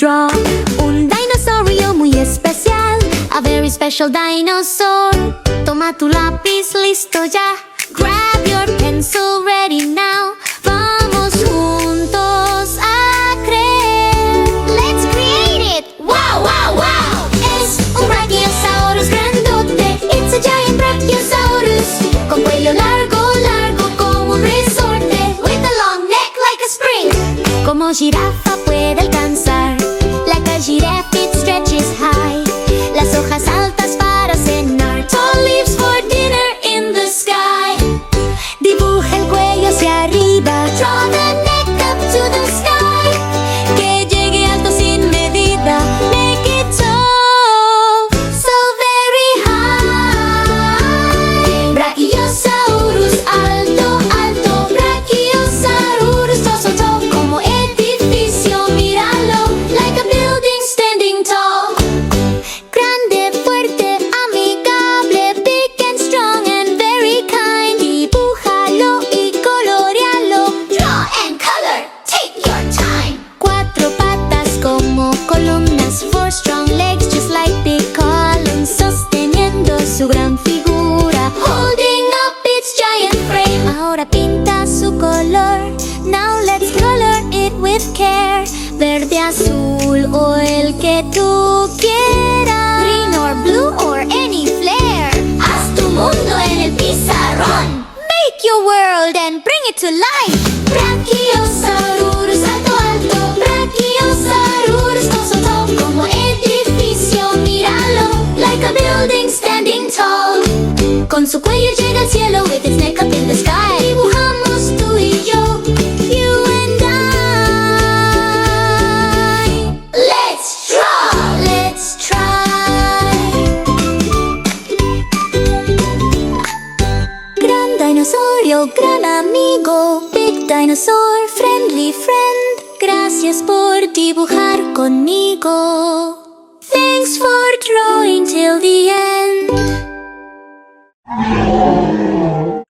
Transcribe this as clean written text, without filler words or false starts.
draw un dinosaurio muy especial, a very special dinosaur. Toma tu lápiz, listo ya. Grab your pencil, ready now. Vamos juntos a creer. Let's create it! Wow, wow, wow! Es un brachiosaurus grandote. It's a giant brachiosaurus. Con cuello largo, largo como un resorte. With a long neck like a spring. Como jirafa puede alcanzar. Like a giraffe it stretches high. Las hojas altas para cenar. Tall leaves for dinner in the sky. Dibuja el cuello hacia arriba. Draw the neck up to the sky. Que llegue alto sin medida. Make it tall, so very high. Brachiosaurus, alto, alto. Brachiosaurus, tall, so tall. Como edificio, míralo. Like a building standing tall. Grande, fuerte, amigable. Big and strong and very kind. Dibújalo y colorealo. Draw and color, take your time. Cuatro patas como columnas. Four strong legs just like big columns. Sosteniendo su gran figura. Holding up its giant frame. Ahora pinta su color. Now let's color it with care. Verde, azul o el que tú quieras. Green or blue or any flare. Haz tu mundo en el pizarrón. Make your world and bring it to life. Brachiosaurus, alto, alto. Brachiosaurus, tall, so tall. Como edificio, míralo. Like a building standing tall. Con su cuello llega al cielo. With its neck up in the sky. Dibujamos tú y yo. You and I. Let's draw. Let's try. Gran dinosaurio, gran amigo. Big dinosaur, friendly friend. Gracias por dibujar conmigo. Thanks for drawing till the end.